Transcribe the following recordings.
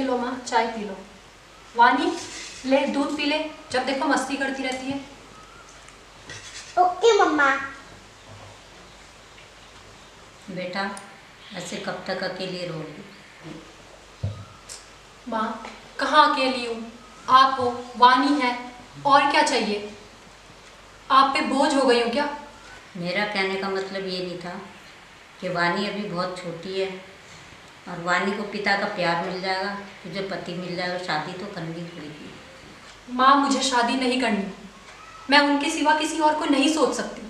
ये लो माँ, चाय पी लो। वानी ले दूध पी ले, जब देखो मस्ती करती रहती है। ओके मम्मा। बेटा ऐसे कब तक अकेली रहोगी? माँ कहाँ अकेली हूँ, आप हो, वानी है, और क्या चाहिए? आप पे बोझ हो गई हूँ क्या? मेरा कहने का मतलब ये नहीं था कि वानी अभी बहुत छोटी है और वानी को पिता का प्यार मिल जाएगा, तुझे पति मिल जाएगा, शादी तो करनी पड़ेगी। माँ मुझे शादी नहीं करनी, मैं उनके सिवा किसी और को नहीं सोच सकती।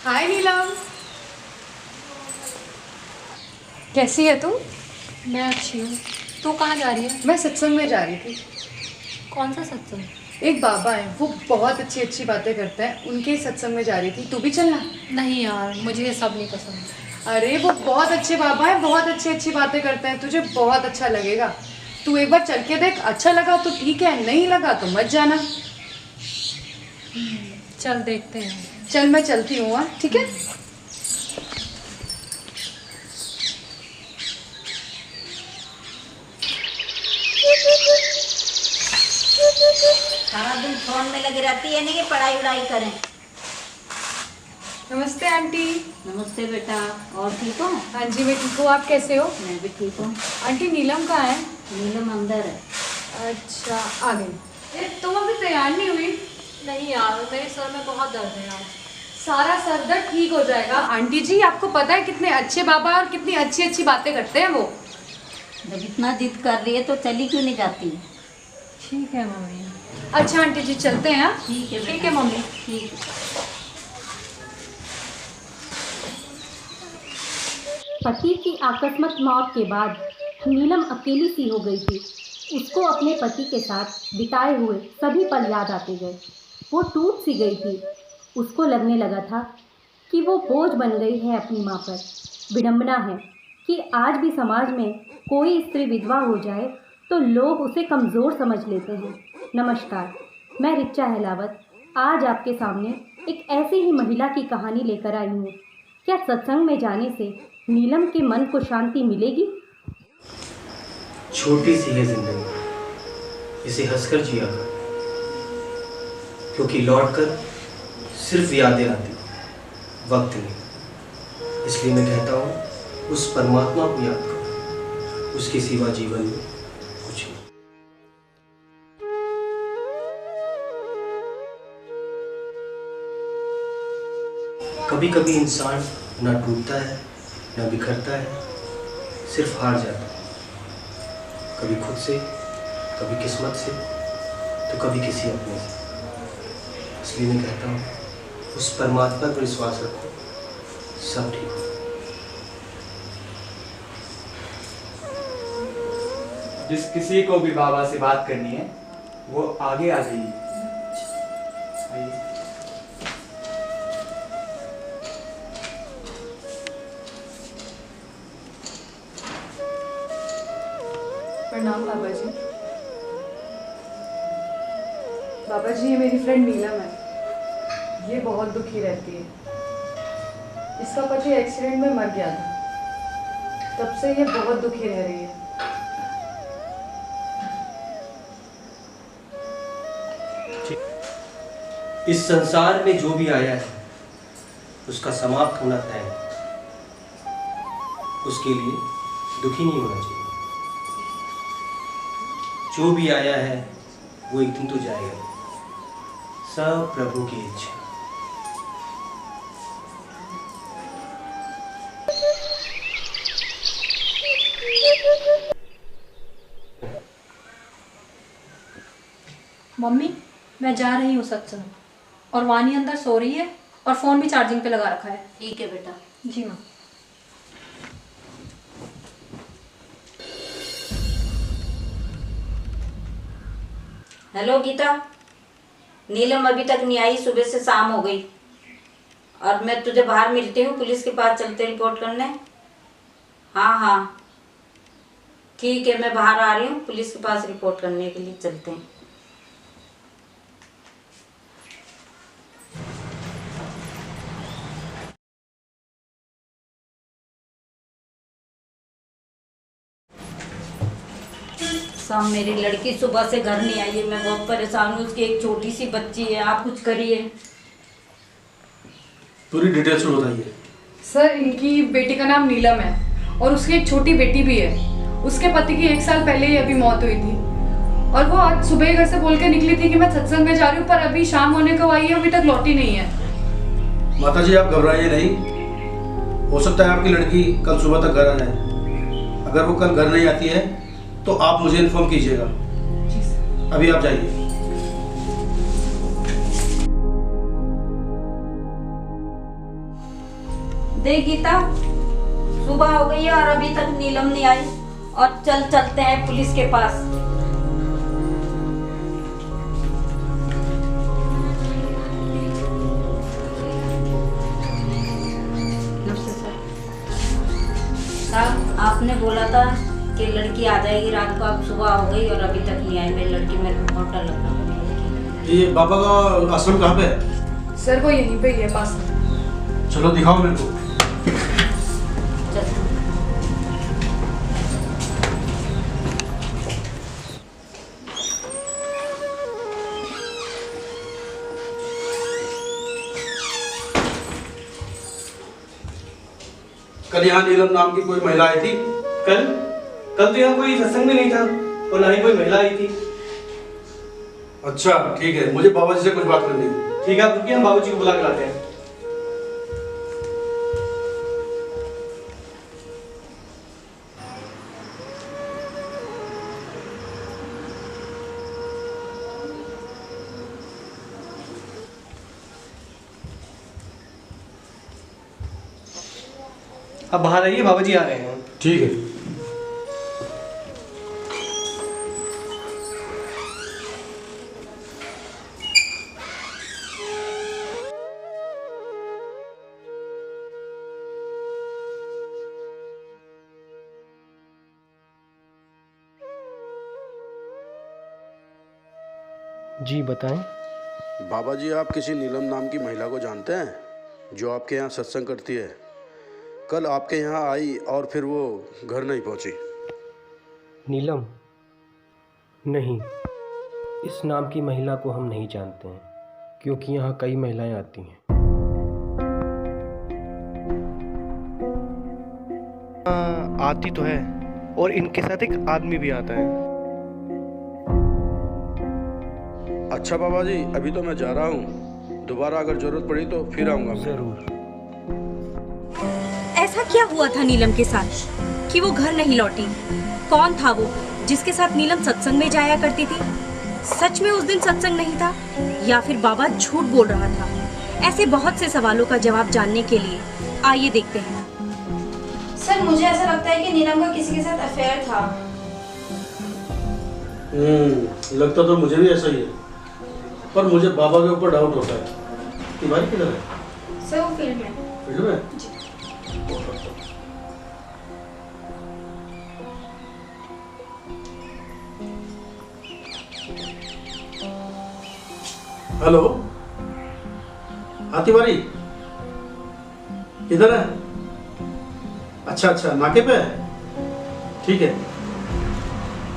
हाय नीलम, कैसी है तू? मैं अच्छी हूँ। तू कहाँ जा रही है? मैं सत्संग में जा रही थी। कौन सा सत्संग? एक बाबा है, वो बहुत अच्छी अच्छी बातें करते हैं, उनके सत्संग में जा रही थी। तू भी चलना। नहीं यार, मुझे ये सब नहीं पसंद। अरे वो बहुत अच्छे बाबा है, बहुत अच्छी अच्छी बातें करते हैं, तुझे बहुत अच्छा लगेगा। तू एक बार चल के देख, अच्छा लगा तो ठीक है, नहीं लगा तो मत जाना। चल देखते हैं। चल मैं चलती हूँ, ठीक है? सारा दिन फोन में लगी रहती है, नहीं कि पढ़ाई वढ़ाई करें। नमस्ते आंटी। नमस्ते बेटा, और ठीक हो? हाँ जी मैं ठीक हूँ, आप कैसे हो? मैं भी ठीक हूँ। आंटी नीलम कहाँ है? नीलम अंदर है। अच्छा आ गई। तुम अभी तैयार नहीं हुई? नहीं यार, मेरे सर में बहुत दर्द है यार। सारा सर दर्द ठीक हो जाएगा। आंटी जी आपको पता है कितने अच्छे बाबा और कितनी अच्छी अच्छी बातें करते हैं वो। जब इतना जिद कर रही है तो चली क्यों नहीं जाती? ठीक है मम्मी। अच्छा आंटी जी चलते हैं। हाँ ठीक है ठीक है मम्मी। ठीक है। पति की आकस्मिक मौत के बाद नीलम अकेली सी हो गई थी। उसको अपने पति के साथ बिताए हुए सभी पल याद आते गए। वो टूट सी गई थी। उसको लगने लगा था कि वो बोझ बन गई है अपनी माँ पर। विडंबना है कि आज भी समाज में कोई स्त्री विधवा हो जाए तो लोग उसे कमज़ोर समझ लेते हैं। नमस्कार, मैं रिचा हलावत आज आपके सामने एक ऐसी ही महिला की कहानी लेकर आई हूँ। क्या सत्संग में जाने से नीलम के मन को शांति मिलेगी? छोटी सी है जिंदगी, इसे हंसकर जिया कर, क्योंकि लौटकर सिर्फ यादें आती, वक्त नहीं। इसलिए मैं कहता हूँ उस परमात्मा को याद करो, उसके सिवा जीवन में कुछ नहीं। कभी कभी इंसान ना टूटता है ना बिखरता है, सिर्फ हार जाता है। कभी खुद से, कभी किस्मत से, तो कभी किसी अपने से। इसलिए मैं कहता हूँ उस परमात्मा पर विश्वास रखो, सब ठीक हो। जिस किसी को भी बाबा से बात करनी है वो आगे आ जाइए। प्रणाम बाबा जी। बाबा जी ये मेरी फ्रेंड नीलम है, ये बहुत दुखी रहती है। इसका पति एक्सीडेंट में मर गया था, तब से ये बहुत दुखी रह रही है। इस संसार में जो भी आया है उसका समाप्त होना तय है, उसके लिए दुखी नहीं होना चाहिए। जो भी आया है वो एक दिन तो जाएगा, सब प्रभु की इच्छा। मम्मी मैं जा रही हूँ सत्संग, और वानी अंदर सो रही है और फोन भी चार्जिंग पे लगा रखा है। ठीक है बेटा। जी माँ। हेलो गीता, नीलम अभी तक नहीं आई, सुबह से शाम हो गई। और मैं तुझे बाहर मिलती हूँ, पुलिस के पास चलते रिपोर्ट करने। हाँ हाँ ठीक है, मैं बाहर आ रही हूँ, पुलिस के पास रिपोर्ट करने के लिए चलते हैं। शाम मेरी लड़की सुबह से घर नहीं आई है, मैं बहुत परेशान हूँ। उसकी एक छोटी सी बच्ची है, आप कुछ करिए। पूरी डिटेल्स में बताइए। सर, इनकी बेटी का नाम नीलम है और उसकी एक छोटी बेटी भी है। उसके पति की 1 साल पहले ही अभी मौत हुई थी और वो आज सुबह घर से बोल के निकली थी कि मैं सत्संग में जा रही हूँ, पर अभी शाम होने को आई है, अभी तक लौटी नहीं है। माता जी आप घबराइए नहीं, हो सकता है आपकी लड़की कल सुबह तक घर आ जाए। अगर वो कल घर नहीं आती है तो आप मुझे इन्फॉर्म कीजिएगा। अभी आप जाइए। देख गीता, सुबह हो गई है और अभी तक नीलम नहीं आई। और चलते हैं पुलिस के पास। साहब, आपने बोला था कि लड़की आ जाएगी रात को, अब सुबह हो गई और अभी तक नहीं आई मेरी लड़की। मेरे को बहुत डर लग रहा है। ये बाबा का आश्रम कहाँ पे है? सर वो यहीं पे ही है, पास में। चलो दिखाओ मेरे को। कल यहाँ नीलम नाम की कोई महिला आई थी? कल तो यहाँ कोई सत्संग में नहीं था और ना ही कोई महिला आई थी। अच्छा ठीक है, मुझे बाबा जी से कुछ बात करनी है। ठीक है, आप रुकिए, हम बाबू जी को बुला के लाते हैं। अब बाहर आइए, बाबा जी आ रहे हैं। ठीक है। जी बताएं। बाबा जी, आप किसी नीलम नाम की महिला को जानते हैं जो आपके यहाँ सत्संग करती है? कल आपके यहाँ आई और फिर वो घर नहीं पहुँची। नीलम? नहीं, इस नाम की महिला को हम नहीं जानते हैं, क्योंकि यहाँ कई महिलाएं आती हैं। आती तो है, और इनके साथ एक आदमी भी आता है। अच्छा बाबा जी, अभी तो मैं जा रहा हूँ, दोबारा अगर जरूरत पड़ी तो फिर आऊँगा। जरूर। ऐसा क्या हुआ था नीलम के साथ कि वो घर नहीं लौटी? कौन था वो जिसके साथ नीलम सत्संग में जाया करती थी? सच में उस दिन सत्संग नहीं था या फिर बाबा झूठ बोल रहा था? ऐसे बहुत से सवालों का जवाब जानने के लिए आइए देखते हैं। सर, मुझे ऐसा लगता है कि नीलम का किसी के साथ अफेयर था। लगता तो मुझे भी ऐसा ही है, पर मुझे बाबा के ऊपर डाउट होता है। तिवारी किधर है? सर वो फील्ड में। फील्ड में? हेलो, हाँ तिवारी, किधर है? अच्छा, नाके पे है? ठीक है।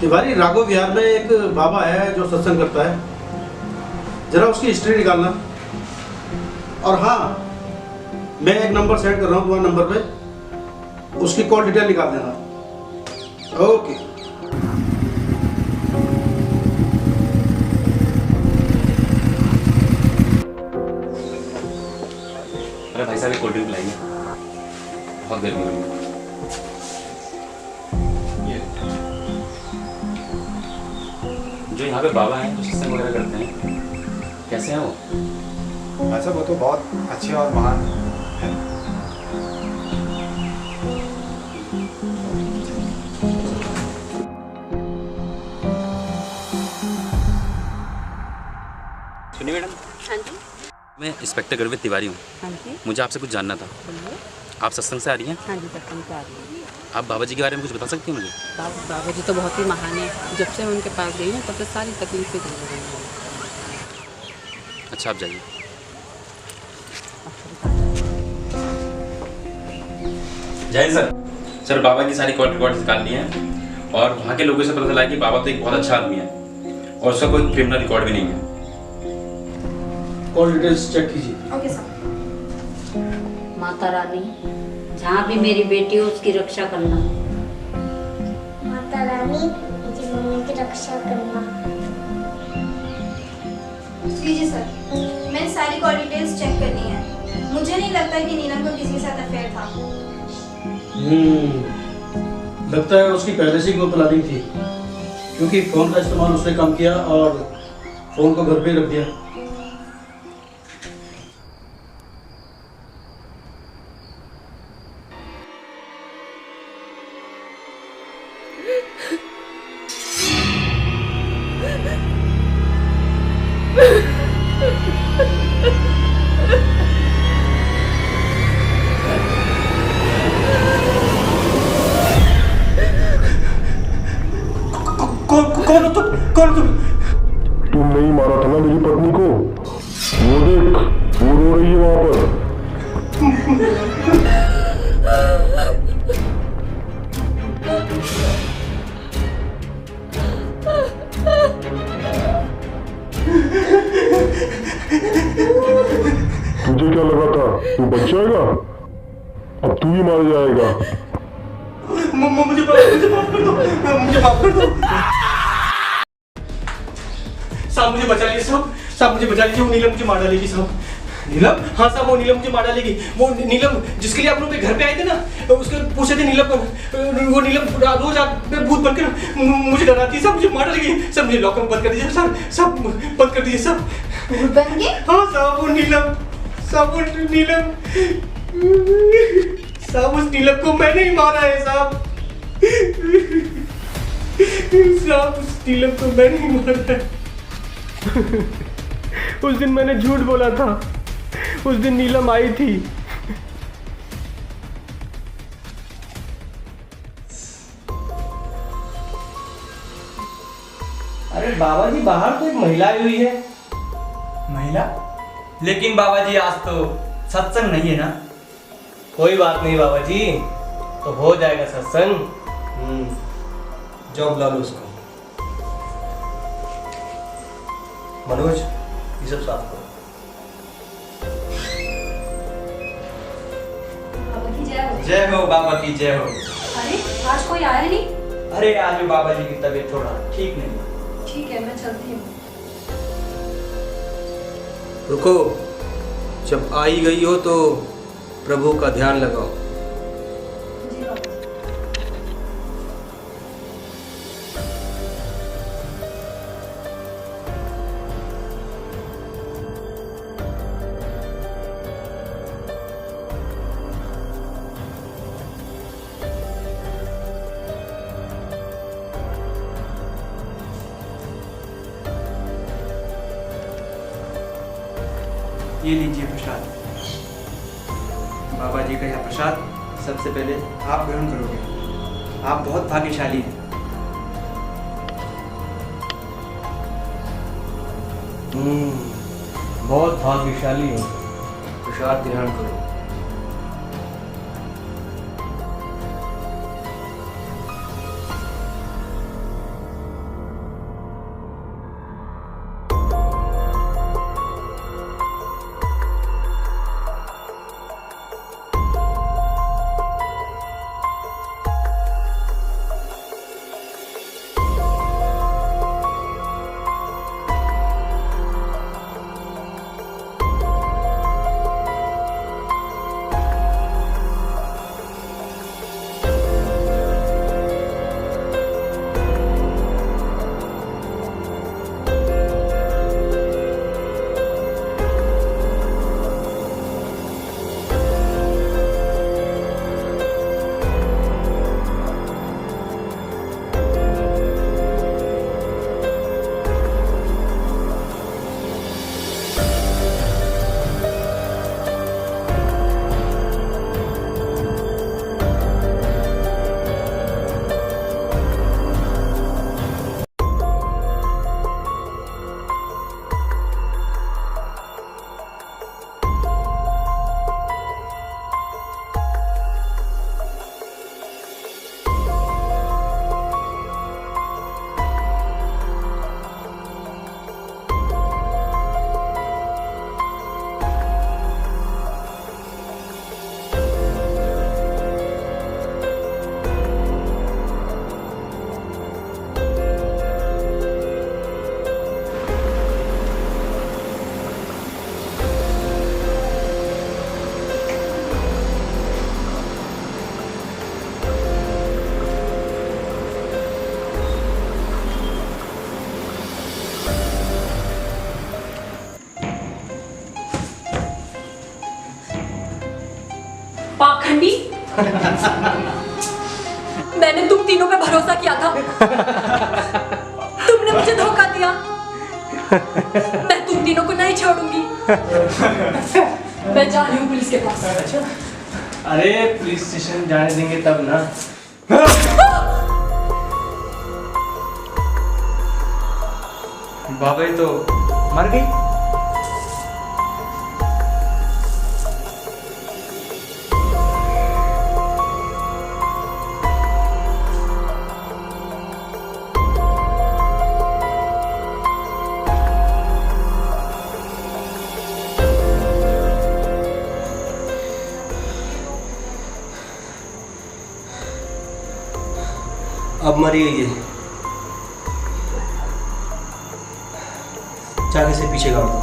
तिवारी, राघव विहार में एक बाबा है जो सत्संग करता है, जरा उसकी हिस्ट्री निकालना। और हाँ, मैं एक नंबर सेंड कर रहा हूँ तुम्हारे नंबर पे, उसकी कॉल डिटेल निकाल देना। ओके। अरे भाई साहब, कोल्ड ड्रिंक लाएंगे, बहुत गर्मी हो रही है। जो यहाँ पे बाबा हैं जो सत्संग वगैरह करते हैं, कैसे हैं वो? वैसे वो तो बहुत अच्छे और महान हैं। सुनिए मैडम, हाँ जी। मैं इंस्पेक्टर गुरवीर तिवारी हूँ। हाँ जी। मुझे आपसे कुछ जानना था। बोलिए। आप सत्संग से आ रही हैं? हाँ जी, सत्संग से आ रही हूँ। आप बाबा जी के बारे में कुछ बता सकती हैं मुझे? बाबा जी तो बहुत ही महान है। जब से मैं उनके पास गई हूँ तब से सारी तकलीफें दूर हो गई हैं। अच्छा, आप जाइए। जय सर। सर, बाबा की सारी कॉल रिकॉर्ड निकाल ली हैं और वहाँ के लोगों से पता चला कि बाबा तो एक बहुत अच्छा आदमी है और उसका कोई क्रिमिनल रिकॉर्ड भी नहीं है। कॉल डिटेल्स चेक कीजिए। Okay sir. माता रानी, जहाँ भी मेरी बेटी हो उसकी रक्षा करना। माता रानी मुझे मम्मी की रक्षा करना। लीजिए सर, मैंने सारी कॉल डिटेल्स चेक कर ली हैं। मुझे नहीं लगता कि नीलम को किसी के साथ अफेयर था। लगता है उसकी पहले से ही कोई प्लानिंग थी, क्योंकि फोन का इस्तेमाल उसने कम किया और फोन को घर पे रख दिया। कौन हो तुम? तुम नहीं मारा था ना मेरी पत्नी को? वो देख, वो रो रही है वहां पर। तुझे क्या लगा था तू बच जाएगा? अब तू ही मार जाएगा। मुझे माफ कर दो, मुझे माफ कर दो। साहब मुझे बचा लीजिए, साहब मुझे बचा लीजिए। वो नीलम मुझे मार डालेगी साहब। नीलम? हाँ साहब, वो नीलम मुझे मार डालेगी। वो नीलम जिसके लिए आप लोग घर पे आए थे ना, उसके पूछे थे नीलम को। वो नीलम रोज आप भूत बनकर मुझे डराती है। सब मुझे मार डालेगी। सब मुझे लॉकर में बंद कर दीजिए साहब, सब बंद कर दीजिए सब। भूत बन गए? हाँ साहब, वो नीलम, साहब वो नीलम, साहब उस नीलम को मैंने ही मारा है साहब। साहब उस नीलम को मैंने ही मारा है। उस दिन मैंने झूठ बोला था। उस दिन नीलम आई थी। अरे बाबा जी, बाहर तो एक महिला आई हुई है। महिला? लेकिन बाबा जी आज तो सत्संग नहीं है ना? कोई बात नहीं बाबा जी, तो हो जाएगा सत्संग। जाओ बुला लो उसको। मनोज, ये सब साफ करो। बाबा की जय हो। जय हो बाबा की जय हो। अरे आज कोई आया नहीं? अरे आज बाबा जी की तबीयत थोड़ा ठीक नहीं है। ठीक है, मैं चलती हूँ। रुको, जब आई गई हो तो प्रभु का ध्यान लगाओ। जी बाबा। ये लीजिए प्रसाद। बाबा जी का यह प्रसाद सबसे पहले आप ग्रहण करोगे। आप बहुत भाग्यशाली हैं। बहुत भाग्यशाली हो। प्रसाद ग्रहण करो। झूठी। मैंने तुम तीनों पे भरोसा किया था, तुमने मुझे धोखा दिया। मैं तुम तीनों को नहीं छोड़ूंगी। मैं जा रही हूँ पुलिस के पास। अच्छा, अरे पुलिस स्टेशन जाने देंगे तब ना। बाबा तो मर गई। अब मरी ये, चाके से पीछे गाड़ दो।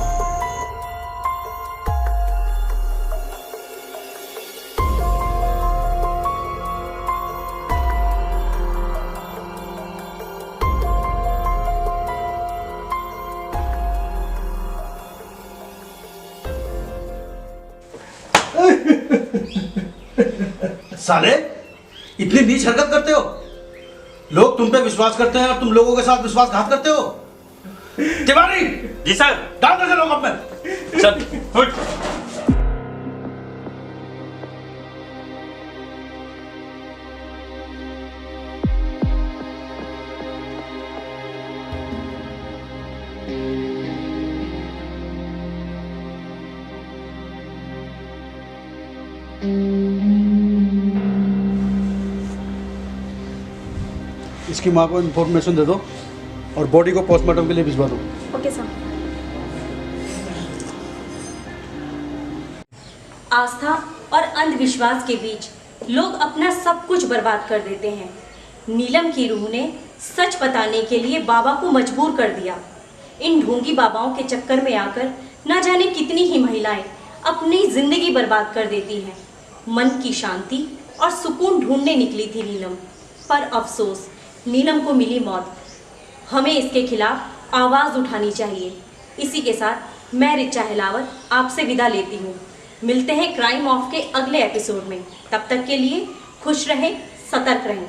साले, इतनी नीच हरकत करते हो। लोग तुम पे विश्वास करते हैं और तुम लोगों के साथ विश्वासघात करते हो। तिवारी जी सर। डाल दे लोग अब में। सर उठ। इसकी माँ को इन्फॉर्मेशन दे दो और बॉडी को पोस्टमार्टम के लिए भिजवा दो। Okay sir. आस्था और अंधविश्वास के बीच लोग अपना सब कुछ बर्बाद कर देते हैं। नीलम की रूह ने सच बताने के लिए बाबा को मजबूर कर दिया। इन ढोंगी बाबाओं के चक्कर में आकर न जाने कितनी ही महिलाएं अपनी जिंदगी बर्बाद कर देती हैं। मन की शांति और सुकून ढूंढने निकली थी नीलम, पर अफसोस नीलम को मिली मौत। हमें इसके खिलाफ आवाज़ उठानी चाहिए। इसी के साथ मैं रिचा हिलावत आपसे विदा लेती हूँ। मिलते हैं क्राइम ऑफ के अगले एपिसोड में। तब तक के लिए खुश रहें, सतर्क रहें।